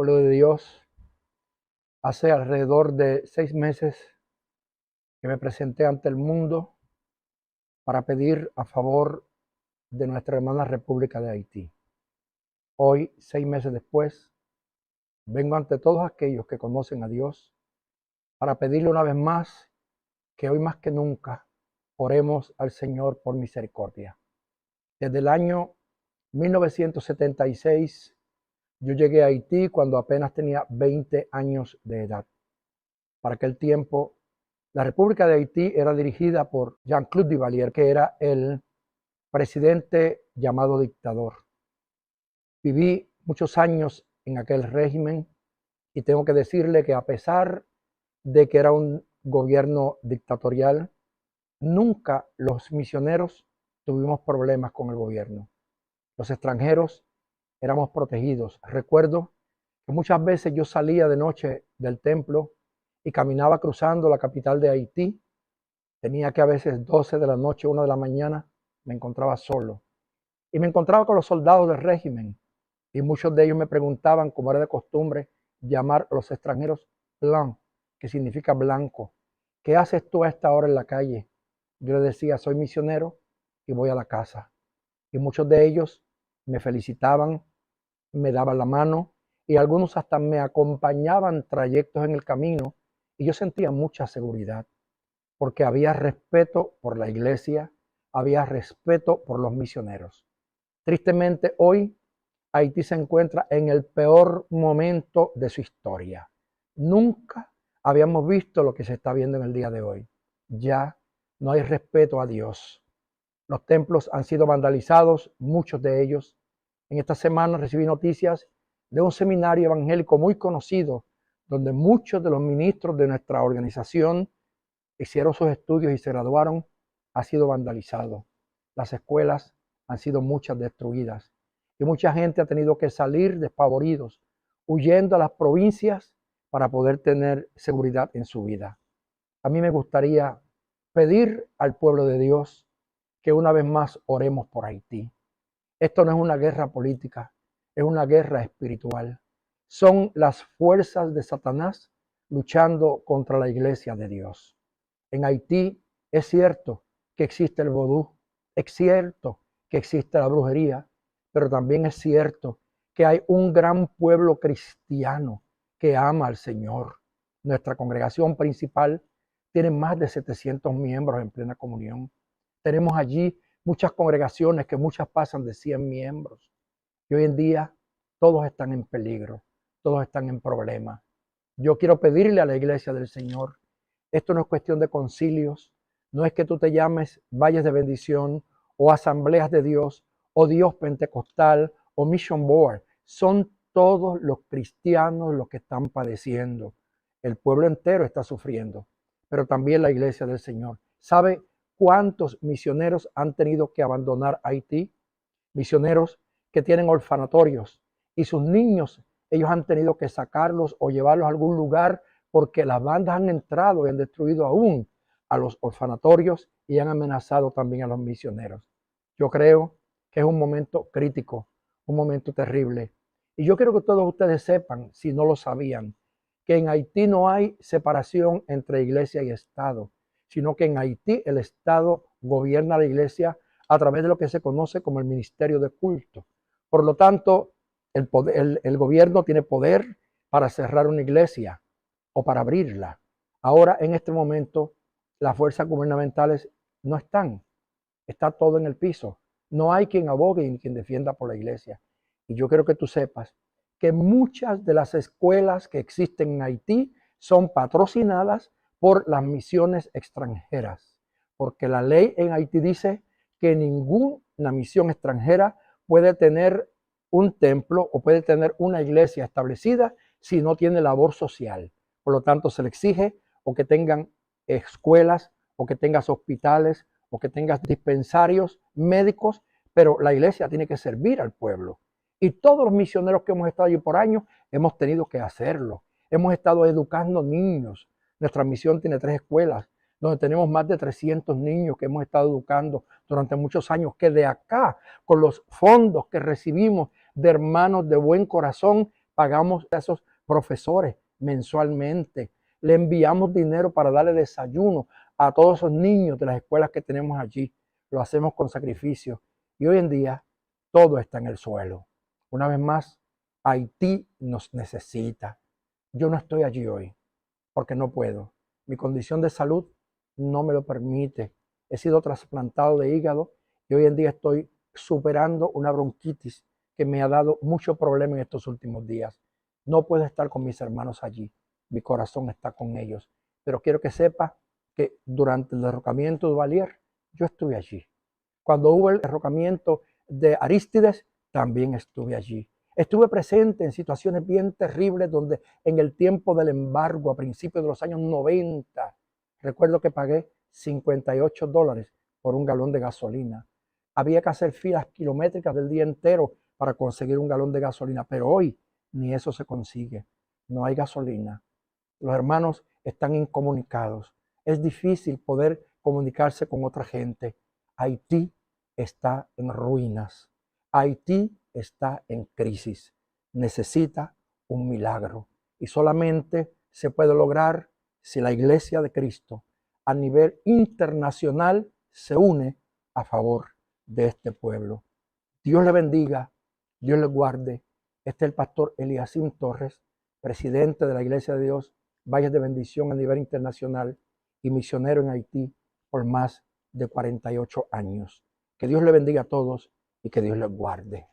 pueblo de Dios, hace alrededor de 6 meses que me presenté ante el mundo para pedir a favor de nuestra hermana República de Haití. Hoy, 6 meses después, vengo ante todos aquellos que conocen a Dios para pedirle una vez más que hoy más que nunca oremos al Señor por misericordia. Desde el año 1976 yo llegué a Haití cuando apenas tenía 20 años de edad. Para aquel tiempo, la República de Haití era dirigida por Jean-Claude Duvalier, que era el presidente llamado dictador. Viví muchos años en aquel régimen y tengo que decirle que a pesar de que era un gobierno dictatorial, nunca los misioneros tuvimos problemas con el gobierno. Los extranjeros éramos protegidos. Recuerdo que muchas veces yo salía de noche del templo y caminaba cruzando la capital de Haití. Tenía que a veces 12 de la noche, 1 de la mañana, me encontraba solo. Y me encontraba con los soldados del régimen. Y muchos de ellos me preguntaban, como era de costumbre, llamar a los extranjeros blanc, que significa blanco. ¿Qué haces tú a esta hora en la calle? Yo les decía, soy misionero y voy a la casa. Y muchos de ellos me felicitaban, me daban la mano y algunos hasta me acompañaban trayectos en el camino y yo sentía mucha seguridad porque había respeto por la iglesia, había respeto por los misioneros. Tristemente hoy Haití se encuentra en el peor momento de su historia. Nunca habíamos visto lo que se está viendo en el día de hoy. Ya no hay respeto a Dios. Los templos han sido vandalizados, muchos de ellos. En esta semana recibí noticias de un seminario evangélico muy conocido, donde muchos de los ministros de nuestra organización hicieron sus estudios y se graduaron, ha sido vandalizado. Las escuelas han sido muchas destruidas y mucha gente ha tenido que salir despavoridos, huyendo a las provincias para poder tener seguridad en su vida. A mí me gustaría pedir al pueblo de Dios que una vez más oremos por Haití. Esto no es una guerra política, es una guerra espiritual. Son las fuerzas de Satanás luchando contra la iglesia de Dios. En Haití es cierto que existe el vodú, es cierto que existe la brujería, pero también es cierto que hay un gran pueblo cristiano que ama al Señor. Nuestra congregación principal tiene más de 700 miembros en plena comunión. Tenemos allí muchas congregaciones que muchas pasan de 100 miembros. Y hoy en día todos están en peligro, todos están en problemas. Yo quiero pedirle a la iglesia del Señor, esto no es cuestión de concilios, no es que tú te llames Valles de Bendición o Asambleas de Dios o Dios Pentecostal o Mission Board. Son todos los cristianos los que están padeciendo. El pueblo entero está sufriendo, pero también la iglesia del Señor. ¿Sabe cuántos misioneros han tenido que abandonar Haití? Misioneros que tienen orfanatorios y sus niños, ellos han tenido que sacarlos o llevarlos a algún lugar porque las bandas han entrado y han destruido aún a los orfanatorios y han amenazado también a los misioneros. Yo creo que es un momento crítico, un momento terrible. Y yo quiero que todos ustedes sepan, si no lo sabían, que en Haití no hay separación entre iglesia y Estado, sino que en Haití el Estado gobierna la iglesia a través de lo que se conoce como el ministerio de culto. Por lo tanto, el gobierno tiene poder para cerrar una iglesia o para abrirla. Ahora, en este momento, las fuerzas gubernamentales no están. Está todo en el piso. No hay quien abogue ni quien defienda por la iglesia. Y yo quiero que tú sepas que muchas de las escuelas que existen en Haití son patrocinadas por las misiones extranjeras. Porque la ley en Haití dice que ninguna misión extranjera puede tener un templo o puede tener una iglesia establecida si no tiene labor social. Por lo tanto, se le exige o que tengan escuelas, o que tengas hospitales, o que tengas dispensarios médicos, pero la iglesia tiene que servir al pueblo. Y todos los misioneros que hemos estado allí por años, hemos tenido que hacerlo. Hemos estado educando niños. Nuestra misión tiene 3 escuelas, donde tenemos más de 300 niños que hemos estado educando durante muchos años, que de acá, con los fondos que recibimos de hermanos de buen corazón, pagamos a esos profesores mensualmente, le enviamos dinero para darle desayuno a todos esos niños de las escuelas que tenemos allí. Lo hacemos con sacrificio. Y hoy en día todo está en el suelo. Una vez más, Haití nos necesita. Yo no estoy allí hoy porque no puedo. Mi condición de salud no me lo permite. He sido trasplantado de hígado y hoy en día estoy superando una bronquitis que me ha dado mucho problema en estos últimos días. No puedo estar con mis hermanos allí. Mi corazón está con ellos. Pero quiero que sepa que durante el derrocamiento de Duvalier, yo estuve allí. Cuando hubo el derrocamiento de Arístides, también estuve allí. Estuve presente en situaciones bien terribles donde en el tiempo del embargo, a principios de los años 90, recuerdo que pagué $58 por un galón de gasolina. Había que hacer filas kilométricas del día entero para conseguir un galón de gasolina, pero hoy ni eso se consigue. No hay gasolina. Los hermanos están incomunicados. Es difícil poder comunicarse con otra gente. Haití está en ruinas. Haití está en crisis. Necesita un milagro. Y solamente se puede lograr si la Iglesia de Cristo a nivel internacional se une a favor de este pueblo. Dios le bendiga, Dios le guarde. Este es el pastor Eliacim Torres, presidente de la Iglesia de Dios, Valles de Bendición a nivel internacional y misionero en Haití por más de 48 años. Que Dios le bendiga a todos y que Dios les guarde.